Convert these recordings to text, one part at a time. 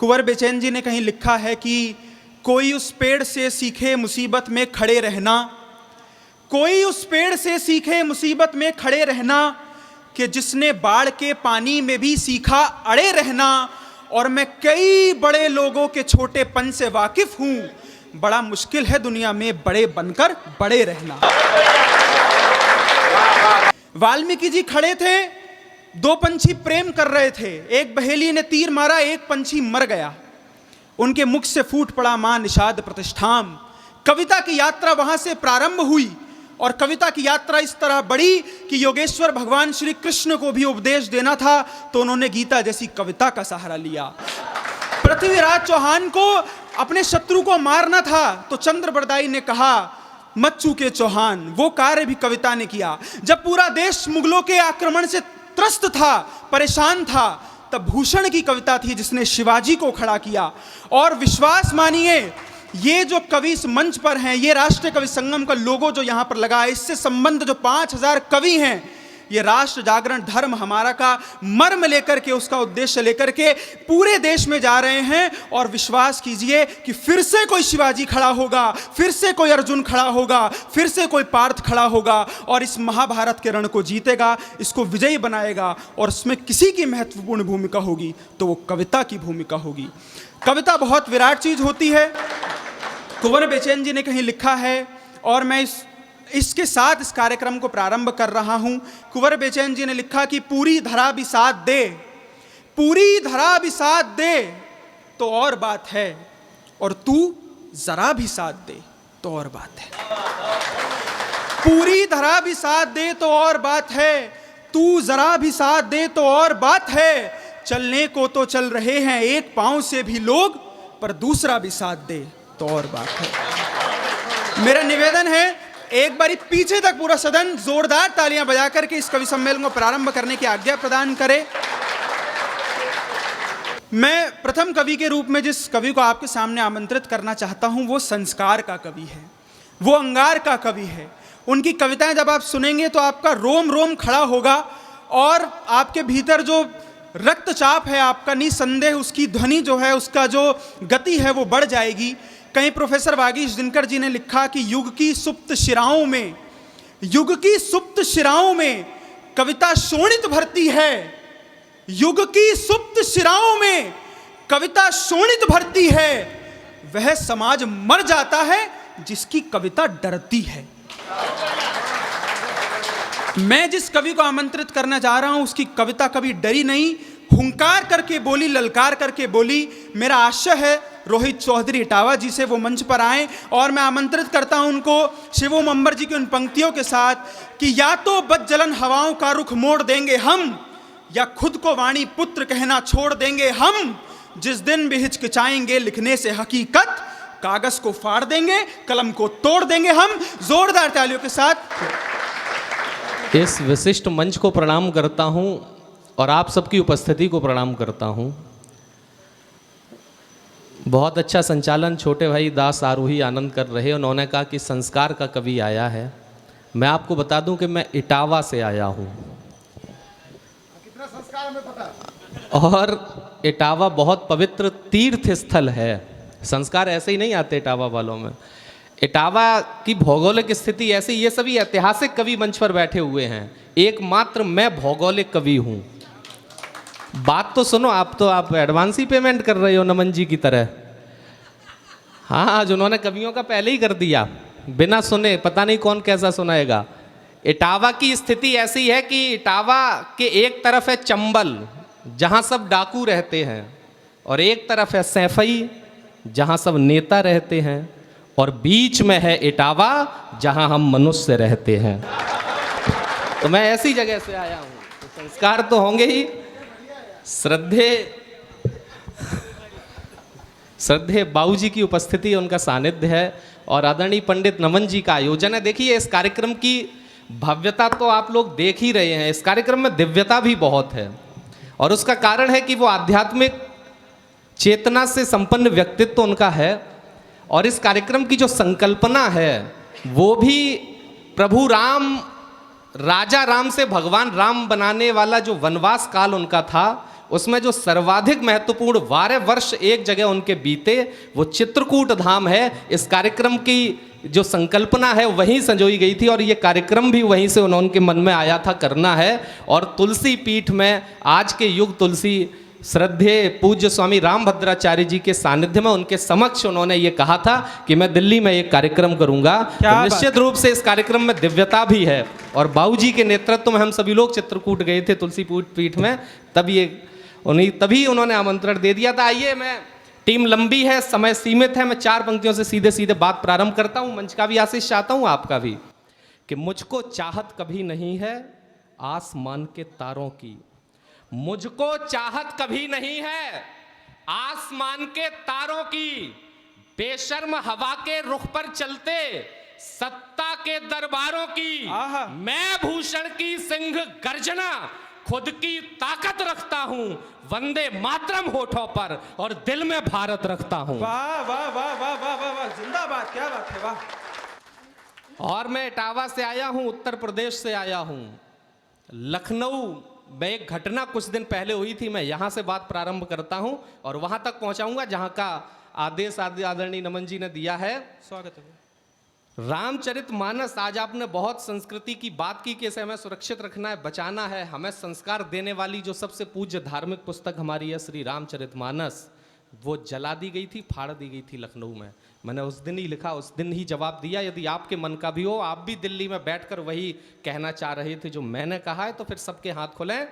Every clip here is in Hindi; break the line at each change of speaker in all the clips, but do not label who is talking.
कुंवर बेचैन जी ने कहीं लिखा है कि कोई उस पेड़ से सीखे मुसीबत में खड़े रहना, कोई उस पेड़ से सीखे मुसीबत में खड़े रहना कि जिसने बाढ़ के पानी में भी सीखा अड़े रहना। और मैं कई बड़े लोगों के छोटेपन से वाकिफ हूं, बड़ा मुश्किल है दुनिया में बड़े बनकर बड़े रहना। वाल्मीकि जी खड़े थे, दो पंछी प्रेम कर रहे थे, एक बहेली ने तीर मारा, एक पंछी मर गया, उनके मुख से फूट पड़ा मां निषाद प्रतिष्ठाम। कविता की यात्रा वहां से प्रारंभ हुई और कविता की यात्रा इस तरह बढ़ी कि योगेश्वर भगवान श्री कृष्ण को भी उपदेश देना था तो उन्होंने गीता जैसी कविता का सहारा लिया। पृथ्वीराज चौहान को अपने शत्रु को मारना था तो चंद्रबरदाई ने कहा मत चूके चौहान, वो कार्य भी कविता ने किया। जब पूरा देश मुगलों के आक्रमण से त्रस्त था, परेशान था, तब भूषण की कविता थी जिसने शिवाजी को खड़ा किया। और विश्वास मानिए, ये जो कवि इस मंच पर हैं, ये राष्ट्रीय कवि संगम का लोगो जो यहाँ पर लगा है, इससे संबंध जो 5000 कवि हैं, ये राष्ट्र जागरण धर्म हमारा का मर्म लेकर के, उसका उद्देश्य लेकर के पूरे देश में जा रहे हैं। और विश्वास कीजिए कि फिर से कोई शिवाजी खड़ा होगा, फिर से कोई अर्जुन खड़ा होगा, फिर से कोई पार्थ खड़ा होगा और इस महाभारत के रण को जीतेगा, इसको विजयी बनाएगा। और उसमें किसी की महत्वपूर्ण भूमिका होगी तो वो कविता की भूमिका होगी। कविता बहुत विराट चीज होती है। कुंवर बेचैन जी ने कहीं लिखा है और मैं इसके साथ इस कार्यक्रम को प्रारंभ कर रहा हूं। कुंवर बेचैन जी ने लिखा कि पूरी धरा भी साथ दे, पूरी धरा भी साथ दे तो और बात है, और तू जरा भी साथ दे तो और बात है। पूरी धरा भी साथ दे तो और बात है, तू जरा भी साथ दे तो और बात है। चलने को तो चल रहे हैं एक पांव से भी लोग, पर दूसरा भी साथ दे तो और बात है। मेरा निवेदन है, एक बारी पीछे तक पूरा सदन जोरदार तालियां बजा करके इस कवि सम्मेलन को प्रारंभ करने की आज्ञा प्रदान करे। मैं प्रथम कवि के रूप में जिस कवि को आपके सामने आमंत्रित करना चाहता हूं वो संस्कार का कवि है, वो अंगार का कवि है। उनकी कविताएं जब आप सुनेंगे तो आपका रोम रोम खड़ा होगा और आपके भीतर जो रक्तचाप है आपका, निसंदेह उसकी ध्वनि जो है, उसका जो गति है वो बढ़ जाएगी। कहीं प्रोफेसर वागीश दिनकर जी ने लिखा कि युग की सुप्त शिराओं में, युग की सुप्त शिराओं में कविता शोणित भरती है, युग की सुप्त शिराओं में कविता शोणित भरती है। वह समाज मर जाता है जिसकी कविता डरती है। मैं जिस कवि को आमंत्रित करना चाह रहा हूं उसकी कविता कभी डरी नहीं, हुंकार करके बोली, ललकार करके बोली। मेरा आशय है रोहित चौधरी इटावा जी से वो मंच पर आए और मैं आमंत्रित करता हूं उनको शिवोम अंबर जी की उन पंक्तियों के साथ कि या तो बदजलन हवाओं का रुख मोड़ देंगे हम, या खुद को वाणी पुत्र कहना छोड़ देंगे हम। जिस दिन भी हिचकिचाएंगे लिखने से हकीकत, कागज को फाड़ देंगे, कलम को तोड़ देंगे हम। जोरदार तालियों के साथ
इस विशिष्ट मंच को प्रणाम करता हूं और आप सबकी उपस्थिति को प्रणाम करता हूं। बहुत अच्छा संचालन छोटे भाई दास आरोही आनंद कर रहे। उन्होंने कहा कि संस्कार का कवि आया है। मैं आपको बता दूं कि मैं इटावा से आया हूं। कितना संस्कार हमें पता। और इटावा बहुत पवित्र तीर्थ स्थल है। संस्कार ऐसे ही नहीं आते इटावा वालों में। इटावा की भौगोलिक स्थिति ऐसी, ये सभी ऐतिहासिक कवि मंच पर बैठे हुए हैं, एकमात्र मैं भौगोलिक कवि हूं। बात तो सुनो, आप एडवांस ही पेमेंट कर रहे हो नमन जी की तरह। हाँ, आज उन्होंने कवियों का पहले ही कर दिया बिना सुने, पता नहीं कौन कैसा सुनाएगा। इटावा की स्थिति ऐसी है कि इटावा के एक तरफ है चंबल जहां सब डाकू रहते हैं, और एक तरफ है सैफई जहां सब नेता रहते हैं, और बीच में है इटावा जहां हम मनुष्य रहते हैं। तो मैं ऐसी जगह से आया हूं, तो संस्कार तो होंगे ही। श्रद्धे बाबू जी की उपस्थिति, उनका सानिध्य है और आदरणीय पंडित नमन जी का आयोजन है। देखिए, इस कार्यक्रम की भव्यता तो आप लोग देख ही रहे हैं। इस कार्यक्रम में दिव्यता भी बहुत है और उसका कारण है कि वो आध्यात्मिक चेतना से संपन्न व्यक्तित्व उनका है। और इस कार्यक्रम की जो संकल्पना है वो भी प्रभु राम, राजा राम से भगवान राम बनाने वाला जो वनवास काल उनका था, उसमें जो सर्वाधिक महत्वपूर्ण 12 वर्ष एक जगह उनके बीते वो चित्रकूट धाम है। इस कार्यक्रम की जो संकल्पना है वहीं संजोई गई थी और ये कार्यक्रम भी वहीं से उनके मन में आया था करना है। और तुलसी पीठ में आज के युग तुलसी श्रद्धेय पूज्य स्वामी रामभद्राचार्य जी के सानिध्य में उनके समक्ष उन्होंने ये कहा था कि मैं दिल्ली में एक कार्यक्रम करूंगा। तो निश्चित रूप से इस कार्यक्रम में दिव्यता भी है और बाबूजी के नेतृत्व में हम सभी लोग चित्रकूट गए थे तुलसी पीठ में, तभी उन्होंने आमंत्रण दे दिया था। आइए, मैं टीम लंबी है, समय सीमित है, मैं 4 पंक्तियों से सीधे सीधे बात प्रारंभ करता हूं। मंच का भी आशीष चाहता हूं, आपका भी, कि मुझको चाहत कभी नहीं है आसमान के तारों की, मुझको चाहत कभी नहीं है आसमान के तारों की, बेशर्म हवा के रुख पर चलते सत्ता के दरबारों की, मैं भूषण की सिंह गर्जना खुद की ताकत रखता हूं, वंदे मातरम होठों पर और दिल में भारत रखता हूं।
वाह वाह वाह वाह वाह वाह वाह, जिंदाबाद, क्या बात है, वाह।
और मैं इटावा से आया हूं, उत्तर प्रदेश से आया हूं। लखनऊ में एक घटना कुछ दिन पहले हुई थी, मैं यहां से बात प्रारंभ करता हूं और वहां तक पहुंचाऊंगा जहां का आदेश आदरणीय नमन जी ने दिया है।
स्वागत है।
रामचरितमानस, आज आपने बहुत संस्कृति की बात की कि इसे हमें सुरक्षित रखना है, बचाना है, हमें संस्कार देने वाली जो सबसे पूज्य धार्मिक पुस्तक हमारी है श्री रामचरितमानस, वो जला दी गई थी, फाड़ दी गई थी लखनऊ में। मैंने उस दिन ही लिखा, उस दिन ही जवाब दिया। यदि आपके मन का भी हो, आप भी दिल्ली में बैठकर वही कहना चाह रहे थे जो मैंने कहा है, तो फिर सबके हाथ खोलें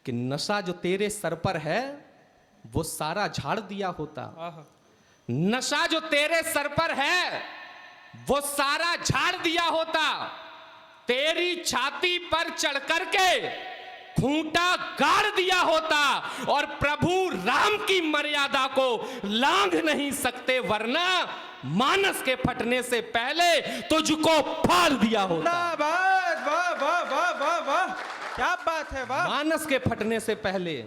कि नशा जो तेरे सर पर है वो सारा झाड़ दिया होता, नशा जो तेरे सर पर है वो सारा झाड़ दिया होता, तेरी छाती पर चढ़ करके खूंटा गाड़ दिया होता और प्रभु राम की मर्यादा को लांघ नहीं सकते, वरना मानस के फटने से पहले तुझको फाड़ दिया होता।
वाह वाह वाह वाह वाह वाह, क्या बात है, वाह।
मानस के फटने से पहले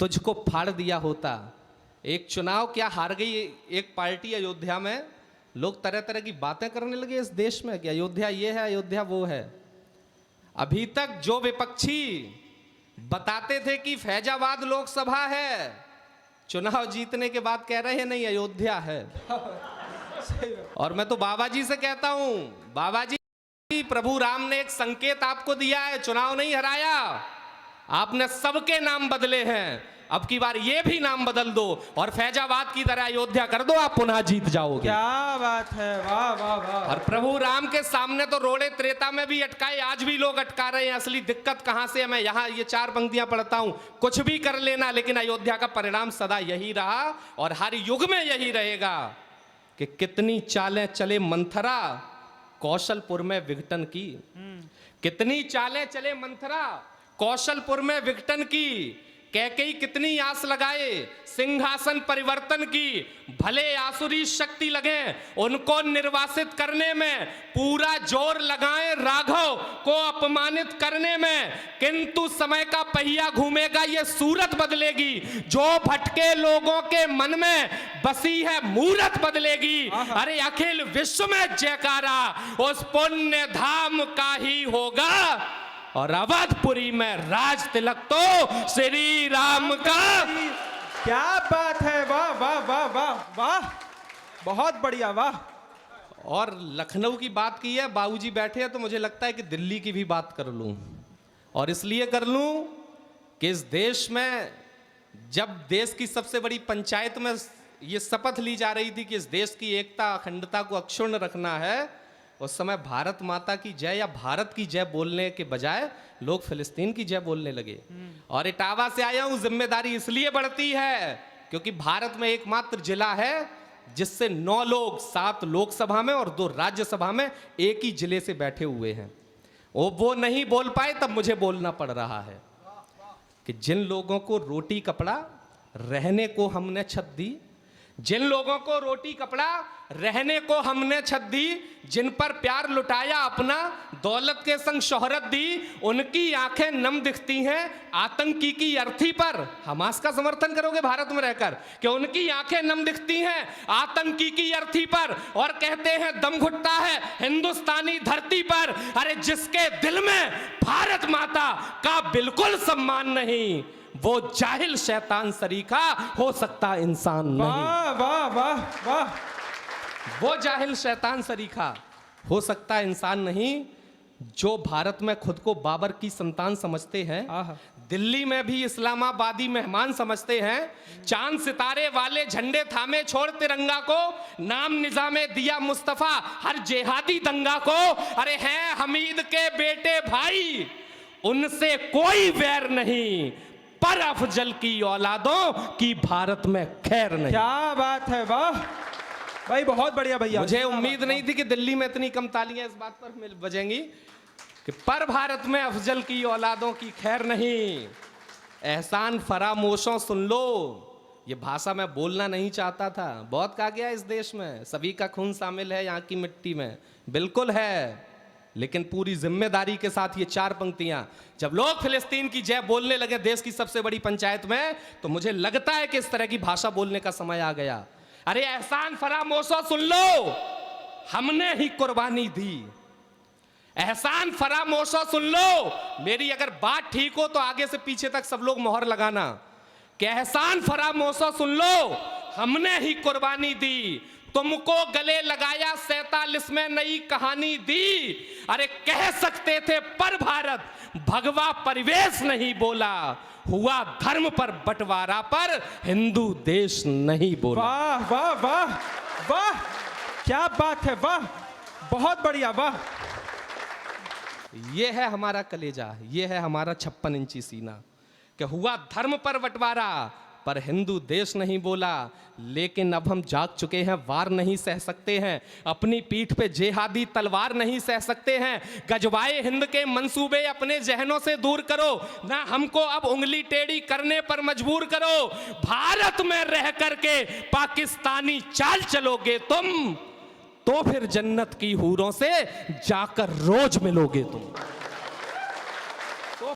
तुझको फाड़ दिया होता। एक चुनाव क्या हार गई एक पार्टी अयोध्या में, लोग तरह तरह की बातें करने लगे इस देश में कि अयोध्या ये है, अयोध्या वो है। अभी तक जो विपक्षी बताते थे कि फैजाबाद लोकसभा है, चुनाव जीतने के बाद कह रहे हैं नहीं अयोध्या है। और मैं तो बाबा जी से कहता हूं, बाबा जी, प्रभु राम ने एक संकेत आपको दिया है, चुनाव नहीं हराया, आपने सबके नाम बदले हैं, अब की बार ये भी नाम बदल दो और फैजाबाद की तरह अयोध्या कर दो, आप पुनः जीत जाओगे।
क्या बात है, वाह वाह वाह।
और प्रभु राम के सामने तो रोड़े त्रेता में भी अटकाए, आज भी लोग अटका रहे हैं। असली दिक्कत कहां से है, मैं यहां ये 4 पंक्तियां पढ़ता हूं, कुछ भी कर लेना, लेकिन अयोध्या का परिणाम सदा यही रहा और हर युग में यही रहेगा कि कितनी चालें चले मंथरा कौशलपुर में विघटन की, कितनी चालें चले मंथरा कौशलपुर में विघटन की, कैकेयी कितनी आस लगाए सिंहासन परिवर्तन की, भले आसुरी शक्ति लगे उनको निर्वासित करने में, पूरा जोर लगाए राघव को अपमानित करने में, किंतु समय का पहिया घूमेगा, ये सूरत बदलेगी, जो भटके लोगों के मन में बसी है मूरत बदलेगी। अरे अखिल विश्व में जयकारा उस पुण्य धाम का ही होगा और अवधपुरी में राज तिलक तो श्री राम का।
क्या बात है, वाह वाह वाह वाह वाह, बहुत बढ़िया, वाह।
और लखनऊ की बात की है, बाबूजी बैठे हैं, तो मुझे लगता है कि दिल्ली की भी बात कर लूं, और इसलिए कर लूं कि इस देश में जब देश की सबसे बड़ी पंचायत में ये शपथ ली जा रही थी कि इस देश की एकता अखंडता को अक्षुण्ण रखना है, उस समय भारत माता की जय या भारत की जय बोलने के बजाय लोग फिलिस्तीन की जय बोलने लगे। और इटावा से आया हूं, जिम्मेदारी इसलिए बढ़ती है क्योंकि भारत में एकमात्र जिला है जिससे 9 लोग 7 लोकसभा में और 2 राज्यसभा में एक ही जिले से बैठे हुए हैं। वो नहीं बोल पाए, तब मुझे बोलना पड़ रहा है कि जिन लोगों को रोटी कपड़ा रहने को हमने छत दी, जिन लोगों को रोटी कपड़ा रहने को हमने छत दी, जिन पर प्यार लुटाया अपना, दौलत के संग शोहरत दी, उनकी आंखें नम दिखती हैं आतंकी की अर्थी पर। हमास का समर्थन करोगे भारत में रहकर कि उनकी आंखें नम दिखती हैं आतंकी की अर्थी पर और कहते हैं दम घुटता है हिंदुस्तानी धरती पर। अरे जिसके दिल में भारत माता का बिल्कुल सम्मान नहीं, वो जाहिल शैतान सरीखा हो सकता इंसान नहीं।
वाह वाह वाह वाह।
वो जाहिल शैतान सरीखा हो सकता इंसान नहीं जो भारत में खुद को बाबर की संतान समझते हैं,
आहा।
दिल्ली में भी इस्लामाबादी मेहमान समझते हैं, चांद सितारे वाले झंडे थामे छोड़ तिरंगा को, नाम निजामे दिया मुस्तफा हर जिहादी दंगा को। अरे हैं हमीद के बेटे भाई, उनसे कोई वैर नहीं, पर अफजल की औलादों की भारत में खैर नहीं।
क्या बात है, वाह भाई, बहुत बढ़िया भैया।
मुझे उम्मीद नहीं थी कि दिल्ली में इतनी कम तालियां इस बात पर बजेंगी कि पर भारत में अफजल की औलादों की खैर नहीं। एहसान फरामोशों सुन लो, ये भाषा मैं बोलना नहीं चाहता था, बहुत कहा गया इस देश में, सभी का खून शामिल है यहाँ की मिट्टी में, बिल्कुल है, लेकिन पूरी जिम्मेदारी के साथ ये 4 पंक्तियां जब लोग फिलिस्तीन की जय बोलने लगे देश की सबसे बड़ी पंचायत में, तो मुझे लगता है कि इस तरह की भाषा बोलने का समय आ गया। अरे एहसान फरामोशों सुन लो, हमने ही कुर्बानी दी। एहसान फरामोशों सुन लो, मेरी अगर बात ठीक हो तो आगे से पीछे तक सब लोग मोहर लगाना कि एहसान फरामोशों सुन लो, हमने ही कुर्बानी दी, तुमको गले लगाया 47 में नई कहानी दी। अरे कह सकते थे पर भारत भगवा परिवेश नहीं बोला, हुआ धर्म पर बंटवारा पर हिंदू देश नहीं बोला।
वाह वाह वाह वाह, क्या बात है, वाह, बहुत बढ़िया, वाह।
ये है हमारा कलेजा, ये है हमारा 56 इंची सीना कि हुआ धर्म पर बंटवारा पर हिंदू देश नहीं बोला, लेकिन अब हम जाग चुके हैं, वार नहीं सह सकते हैं, अपनी पीठ पे जेहादी तलवार नहीं सह सकते हैं। गजवाए हिंद के मंसूबे अपने जहनों से दूर करो, ना हमको अब उंगली टेढ़ी करने पर मजबूर करो। भारत में रह करके पाकिस्तानी चाल चलोगे तुम, तो फिर जन्नत की हूरों से जाकर रोज मिलोगे तुम।